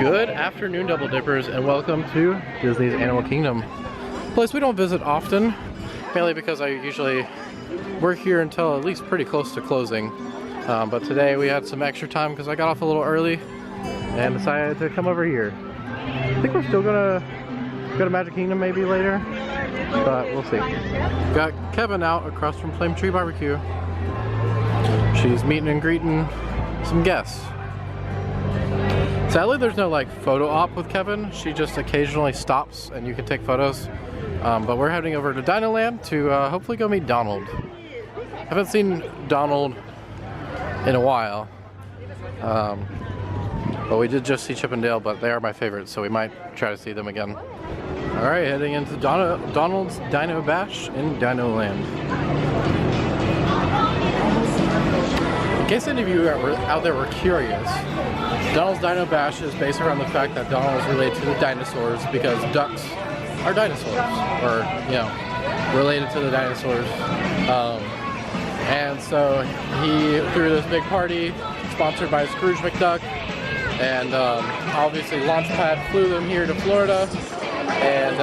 Good afternoon, Double Dippers, and welcome to Disney's Animal Kingdom. A place we don't visit often, mainly because I usually work here until at least pretty close to closing. But today we had some extra time because I got off a little early and decided to come over here. I think we're still gonna go to Magic Kingdom maybe later, but we'll see. Got Kevin out across from Flame Tree Barbecue. She's meeting and greeting some guests. Sadly, there's no like photo op with Kevin. She just occasionally stops and you can take photos. But we're heading over to Dino Land to hopefully go meet Donald. Haven't seen Donald in a while. But we did just see Chip and Dale, but they are my favorites, so we might try to see them again. Alright, heading into Donald's Dino Bash in Dino Land. In case any of you out there were curious, Donald's Dino Bash is based around the fact that Donald is related to the dinosaurs because ducks are dinosaurs, or, you know, related to the dinosaurs. And so he threw this big party sponsored by Scrooge McDuck, and obviously Launchpad flew them here to Florida, and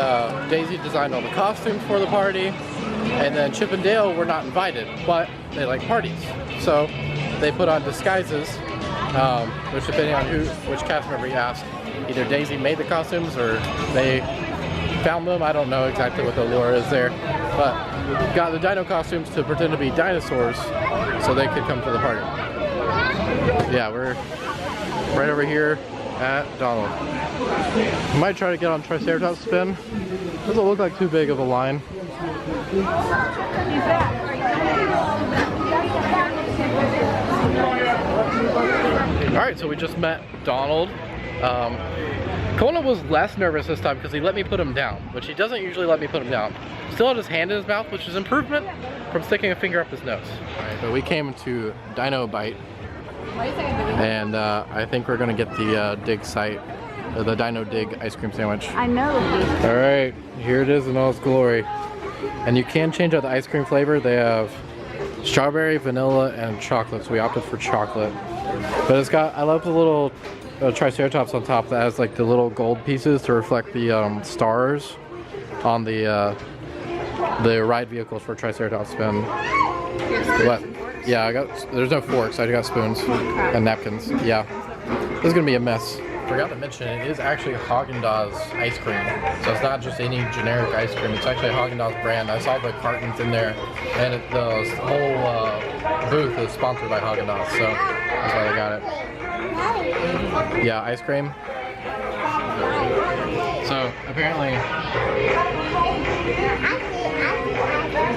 Daisy designed all the costumes for the party, and then Chip and Dale were not invited, but they like parties. So they put on disguises, which depending on which cast member you ask, either Daisy made the costumes or they found them. I don't know exactly what the lore is there, but got the dino costumes to pretend to be dinosaurs so they could come to the party. Yeah, we're right over here at Donald. I might try to get on Triceratops spin. Doesn't look like too big of a line. Alright, so we just met Donald. Kona was less nervous this time because he let me put him down, which he doesn't usually let me put him down. Still had his hand in his mouth, which is improvement from sticking a finger up his nose. Alright, but we came to Dino Bite, and I think we're gonna get the dig site, the Dino Dig ice cream sandwich. I know. Alright, here it is in all its glory. And you can change out the ice cream flavor. They have strawberry, vanilla, and chocolate, so we opted for chocolate. But it's got, I love the little Triceratops on top that has like the little gold pieces to reflect the stars on the ride vehicles for Triceratops spin. But yeah, there's no forks, I got spoons and napkins. Yeah, this is gonna be a mess. Forgot to mention, it is actually Haagen-Dazs ice cream, so it's not just any generic ice cream. It's actually a Haagen-Dazs brand. I saw the cartons in there, and the whole booth is sponsored by Haagen-Dazs, so that's why they got it. Yeah, ice cream. So apparently,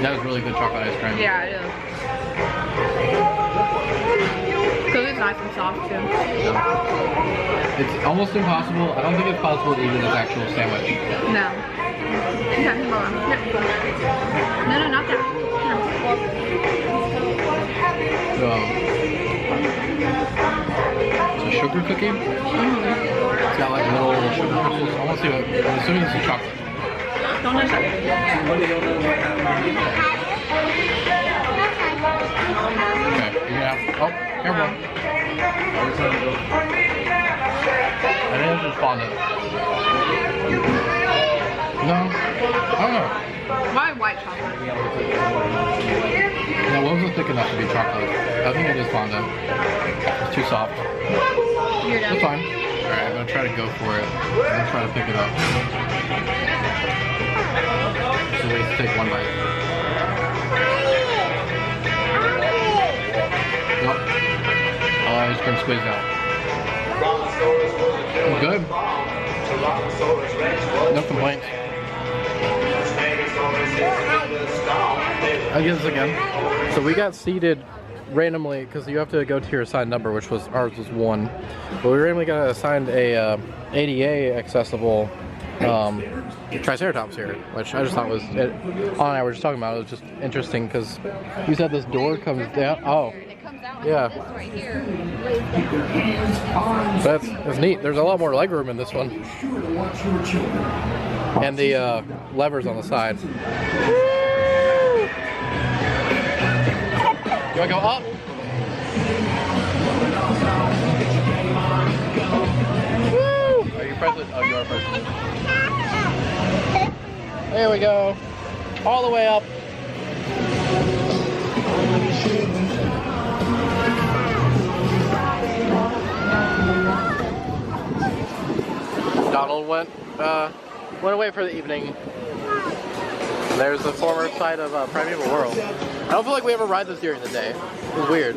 that was really good chocolate ice cream. Yeah, it is. Because it's nice and soft too. It's almost impossible. I don't think it's possible to eat this actual sandwich. No. Okay, hold on. No, not that. It's a sugar cookie. It's got like little sugar crystals. I want to see what. I'm assuming this is chocolate. Don't touch that. Okay, you're gonna have. Oh, careful. I think it's just fondant. No, I don't know. Why white chocolate? No, what was it thick enough to be chocolate? I think it is fondant. It's too soft. You're done. It's fine. Alright, I'm gonna try to go for it. I'm gonna try to pick it up. Just wait to take one bite. Nope. Oh, ice cream squeezed out. Good. No complaints. I'll get this again. So we got seated randomly because you have to go to your assigned number, which was ours was 1. But we randomly got assigned a ADA accessible Triceratops here, which I just thought was, Anna and I were just talking about, it was just interesting because you said this door comes down. Oh. Yeah. That's neat. There's a lot more leg room in this one. And the levers on the side. You wanna go up? Woo! $5 price. There we go. All the way up. Donald went away for the evening. There's the former site of Primeval World. I don't feel like we ever ride this during the day. It's weird.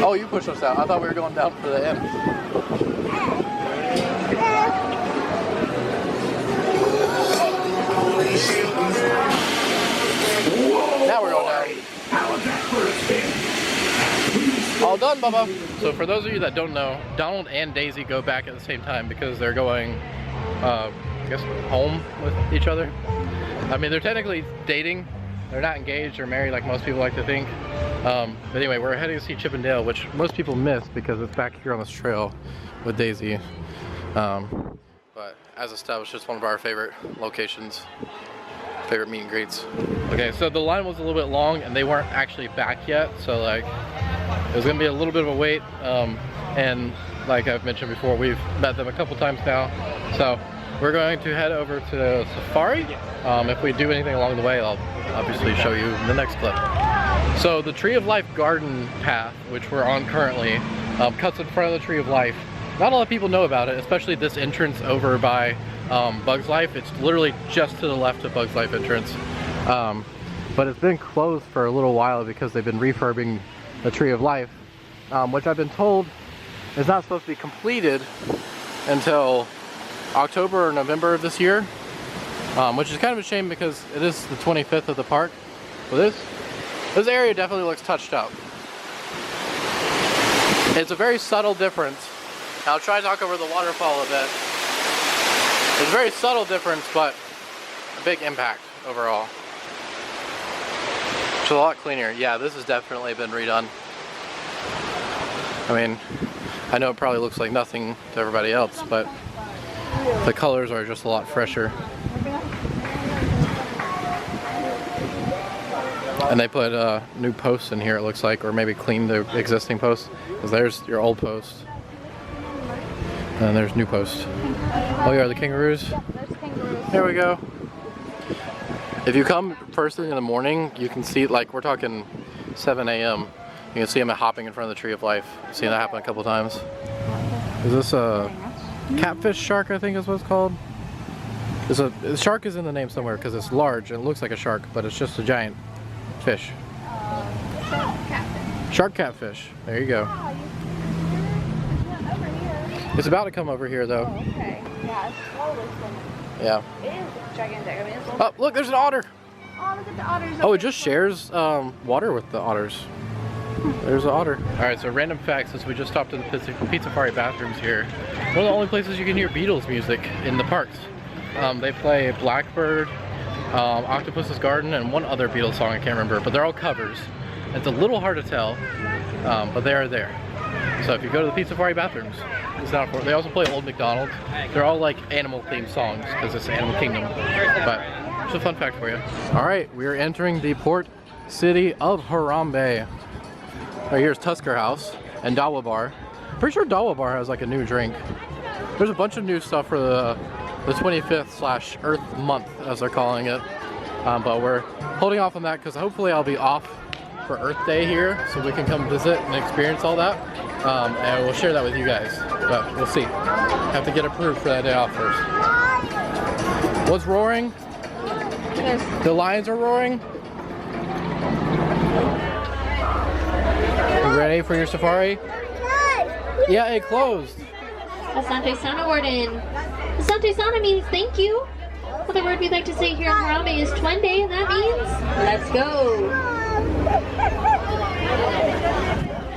Oh, you pushed us out. I thought we were going down for the end. Now we're going down. All done, Bubba. So for those of you that don't know, Donald and Daisy go back at the same time because they're going, I guess, home with each other. I mean, they're technically dating. They're not engaged or married like most people like to think. But anyway, we're heading to see Chip and Dale, which most people miss because it's back here on this trail with Daisy. But as established, it's one of our favorite locations, favorite meet and greets. Okay, so the line was a little bit long and they weren't actually back yet. So like, it was gonna be a little bit of a wait. And like I've mentioned before, we've met them a couple times now. So we're going to head over to Safari. If we do anything along the way, I'll obviously show you in the next clip. So the Tree of Life garden path, which we're on currently, cuts in front of the Tree of Life. Not a lot of people know about it, especially this entrance over by Bugs Life. It's literally just to the left of Bugs Life entrance. But it's been closed for a little while because they've been refurbing the Tree of Life, which I've been told is not supposed to be completed until October or November of this year, which is kind of a shame because it is the 25th of the park. So this area definitely looks touched up. It's a very subtle difference. I'll try to talk over the waterfall a bit. It's a very subtle difference, but a big impact overall. It's a lot cleaner. Yeah, this has definitely been redone. I mean, I know it probably looks like nothing to everybody else, but the colors are just a lot fresher. And they put new posts in here, it looks like, or maybe cleaned the existing posts. Because there's your old post. And there's new posts. Oh yeah, the kangaroos. There we go. If you come first thing in the morning, you can see, like, we're talking 7 a.m. You can see them hopping in front of the Tree of Life. I've seen that happen a couple times. Is this a catfish shark, I think is what it's called? The shark is in the name somewhere because it's large and it looks like a shark, but it's just a giant fish. Shark catfish. There you go. It's about to come over here though. Oh, okay. Yeah, it's slowly swimming. Yeah. It is gigantic. I mean, it's oh, look, there's an otter. Oh, look at the otters. Oh, it just shares water with the otters. There's an otter. Alright, so random facts, since we just stopped at the Pizza-Fari bathrooms here. One of the only places you can hear Beatles music in the parks. They play Blackbird, Octopus's Garden, and one other Beatles song I can't remember, but they're all covers. It's a little hard to tell, but they are there. So if you go to the Pizza-Fari bathrooms, it's not for. They also play Old MacDonald. They're all like animal-themed songs because it's Animal Kingdom. But it's a fun fact for you. All right, we are entering the port city of Harambe. Right here's Tusker House and Dawa Bar. Pretty sure Dawa Bar has like a new drink. There's a bunch of new stuff for the 25th/Earth Month, as they're calling it. But we're holding off on that because hopefully I'll be off for Earth Day here, so we can come visit and experience all that. And we'll share that with you guys. But we'll see. Have to get approved for that day off first. What's roaring? Yes. The lions are roaring? You ready for your safari? Yeah, it closed. Asante Sana Warden. Asante Sana means thank you. Well, the word we'd like to say here in Harambe is Twende, and that means let's go.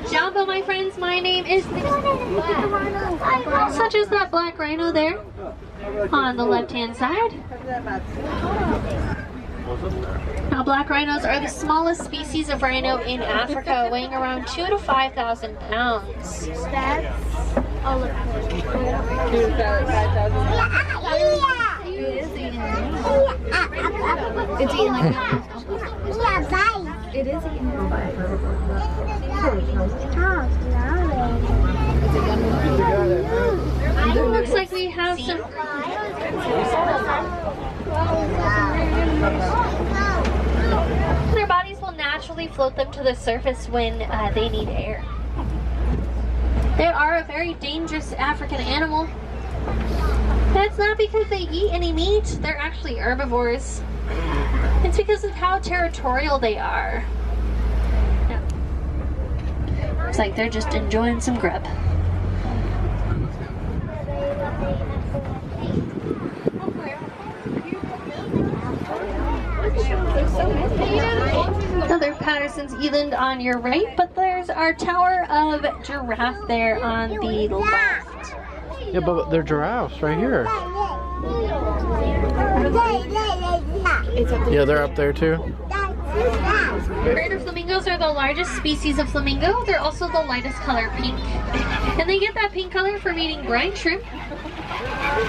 Jambo, my friends, my name is such as that black rhino there. on the left-hand side. Now, black rhinos are the smallest species of rhino in Africa, weighing around 2,000 to 5,000 pounds. It's eating like it is eating. Looks like we have some. Their bodies will naturally float them to the surface when they need air. They are a very dangerous African animal. That's not because they eat any meat, they're actually herbivores. It's because of how territorial they are. Yeah. Looks like they're just enjoying some grub. Another Patterson's Eland on your right, but there's our Tower of Giraffe there on the left. Yeah, but they're giraffes right here. Yeah, they're up there too. Greater flamingos are the largest species of flamingo. They're also the lightest color pink. And they get that pink color from eating brine shrimp.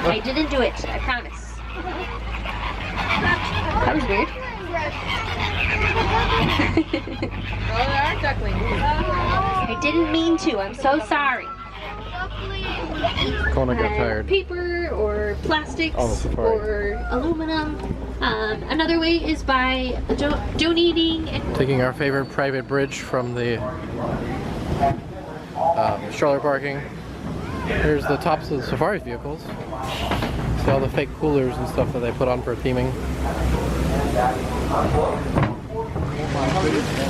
I didn't do it, I promise. That was weird. I didn't mean to, I'm so sorry. Kona got tired. Paper or plastics safari. or aluminum. Another way is by donating. Taking our favorite private bridge from the stroller parking. Here's the tops of the safari vehicles. See all the fake coolers and stuff that they put on for theming.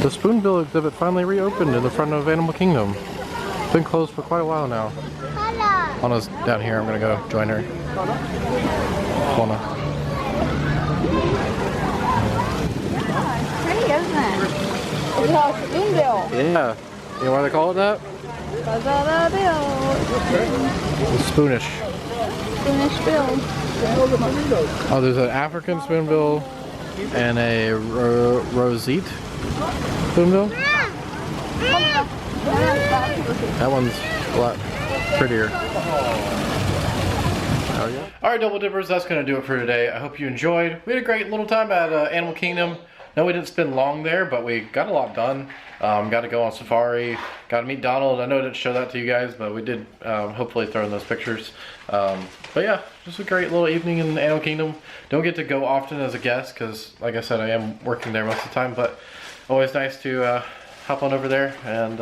The spoonbill exhibit finally reopened in the front of Animal Kingdom. It's been closed for quite a while now. Anna's down here. I'm gonna go join her. Anna. Pretty, isn't it? It's called spoonbill. Yeah. You know why they call it that? Because of the bill. It's spoonish. Spoonish bill. Oh, there's an African spoonbill and a rosette spoonbill. That one's a lot prettier. Alright, Double Dippers, that's going to do it for today. I hope you enjoyed. We had a great little time at Animal Kingdom. No, we didn't spend long there, but we got a lot done. Got to go on safari, got to meet Donald. I know I didn't show that to you guys, but we did hopefully throw in those pictures. But yeah, just a great little evening in Animal Kingdom. Don't get to go often as a guest because, like I said, I am working there most of the time, but always nice to hop on over there and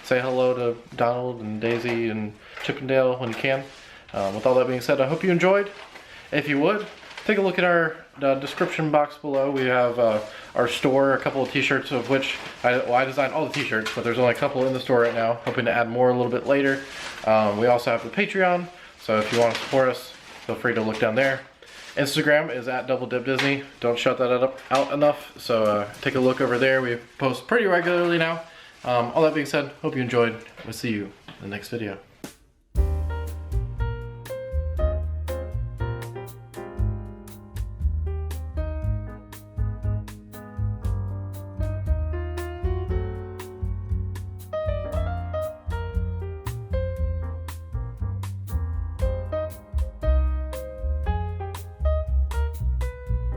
say hello to Donald and Daisy and Chippendale when you can. With all that being said, I hope you enjoyed. If you would, take a look at our description box below. We have our store, a couple of t-shirts of which I designed all the t-shirts, but there's only a couple in the store right now. Hoping to add more a little bit later. We also have the Patreon, so if you want to support us, feel free to look down there. Instagram is at Double Dip Disney. Don't shut that out enough, so take a look over there. We post pretty regularly now. All that being said, hope you enjoyed. We'll see you in the next video.